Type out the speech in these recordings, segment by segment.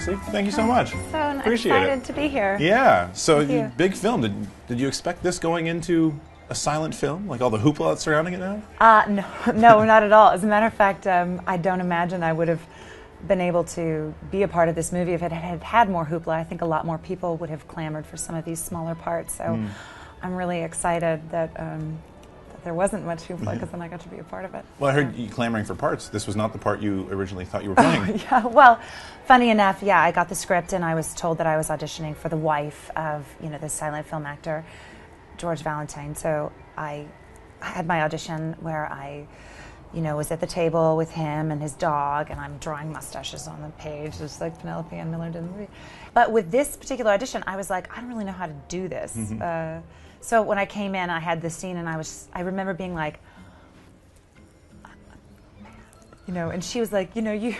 Missi. Thank you so much. So Appreciate excited it. to be here. Yeah. So you. big film. Did you expect this going into a silent film, like all the hoopla that's surrounding it now? No, not at all. As a matter of fact, I don't imagine I would have been able to be a part of this movie if it had had more hoopla. I think a lot more people would have clamored for some of these smaller parts. So I'm really excited that there wasn't much hoopla, because then I got to be a part of it. Well, I heard you clamoring for parts. This was not the part you originally thought you were playing. Yeah, well, funny enough, yeah, I got the script and I was told that I was auditioning for the wife of, the silent film actor, George Valentine. So I had my audition where I, was at the table with him and his dog, and I'm drawing mustaches on the page, just like Penelope Ann Miller did in the movie. But with this particular audition, I was like, I don't really know how to do this. So when I came in, I had this scene, and I remember being like, and she was like, you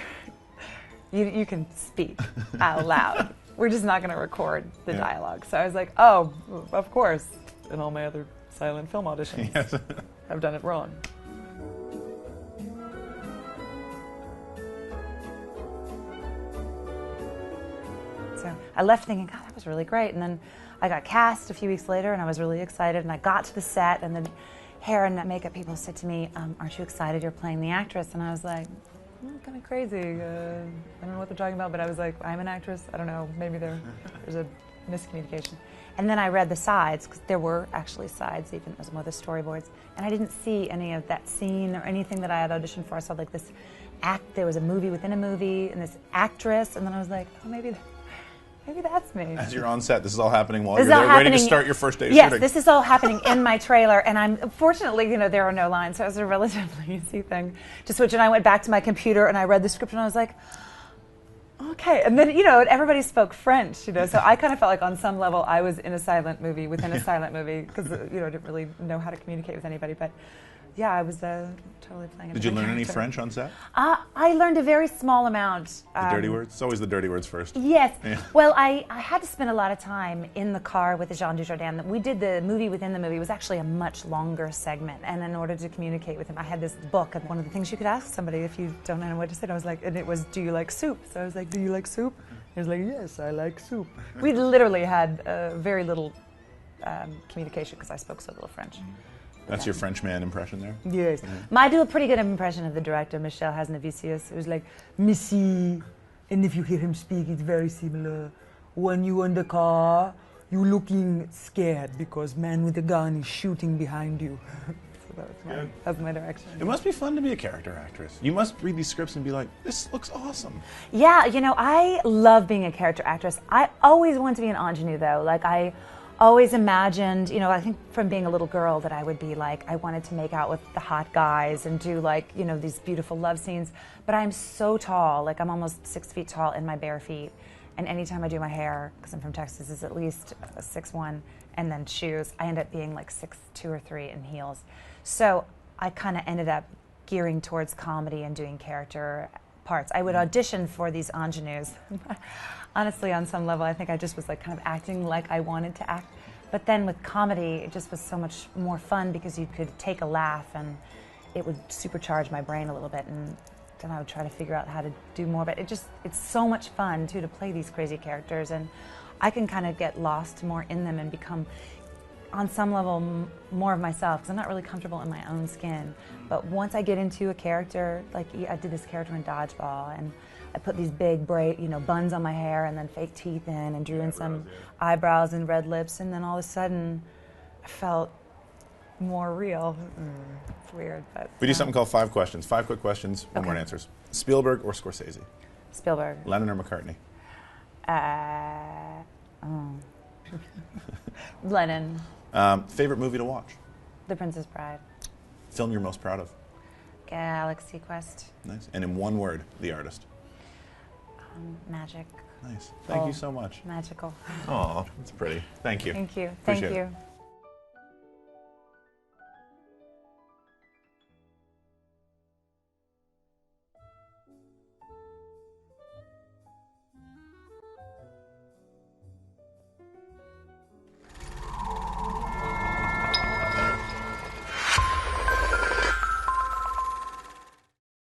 can speak out loud. We're just not going to record the dialogue. So I was like, oh, of course. In all my other silent film auditions, Yes. I've done it wrong. So I left thinking, God, that was really great. And then I got cast a few weeks later, and I was really excited. And I got to the set, and the hair and makeup people said to me, aren't you excited you're playing the actress? And I was like, kind of crazy. I don't know what they're talking about, but I was like, I'm an actress. I don't know. Maybe there's a miscommunication. And then I read the sides, because there were actually sides, even as one of the storyboards. And I didn't see any of that scene or anything that I had auditioned for. I saw like this there was a movie within a movie, and this actress, and then I was like, oh, maybe that's me. As you're on set, this is all happening while you're there, ready to start your first day of shooting. shooting. Yes, this is all happening in my trailer, and fortunately, there are no lines, so it was a relatively easy thing to switch. And I went back to my computer, and I read the script, and I was like, okay. And then, everybody spoke French, so I kind of felt like on some level I was in a silent movie within a silent movie, because, I didn't really know how to communicate with anybody, but yeah, I was totally playing. Did you learn any French on set? I learned a very small amount. The dirty words? It's always the dirty words first. Yes. Yeah. Well, I had to spend a lot of time in the car with Jean Dujardin. We did the movie within the movie. It was actually a much longer segment. And in order to communicate with him, I had this book. And one of the things you could ask somebody if you don't know what to say, I was like, and it was, do you like soup? So I was like, do you like soup? He was like, yes, I like soup. We literally had very little communication, because I spoke so little French. That's your Frenchman impression there? Yes. I do a pretty good impression of the director, Michel Hazanavicius. It was like, Missi, and if you hear him speak, it's very similar. When you in the car, you looking scared because man with a gun is shooting behind you. So that's my direction. It must be fun to be a character actress. You must read these scripts and be like, this looks awesome. Yeah, I love being a character actress. I always wanted to be an ingenue, though. Like, I always imagined, I think from being a little girl that I would be like, I wanted to make out with the hot guys and do like, these beautiful love scenes. But I'm so tall, like I'm almost 6 feet tall in my bare feet. And anytime I do my hair, because I'm from Texas, is at least 6'1", and then shoes, I end up being like 6'2" or 6'3" in heels. So I kind of ended up gearing towards comedy and doing character parts. I would audition for these ingenues. Honestly, on some level, I think I just was like kind of acting like I wanted to act. But then with comedy, it just was so much more fun, because you could take a laugh and it would supercharge my brain a little bit, and then I would try to figure out how to do more. But it's so much fun too to play these crazy characters, and I can kind of get lost more in them and become, on some level, more of myself, because I'm not really comfortable in my own skin. But once I get into a character, like I did this character in Dodgeball, and I put these big buns on my hair, and then fake teeth in, and drew in some eyebrows and red lips, and then all of a sudden I felt more real. It's weird, but We do something called 5 questions. 5 quick questions, one word answers. Spielberg or Scorsese? Spielberg. Lennon or McCartney? Lennon. Favorite movie to watch? The Princess Bride. Film you're most proud of? Galaxy Quest. Nice. And in one word, the artist? Magic. Nice. Thank you so much. Magical. Oh, that's pretty. Thank you. Thank you. Appreciate Thank you. it.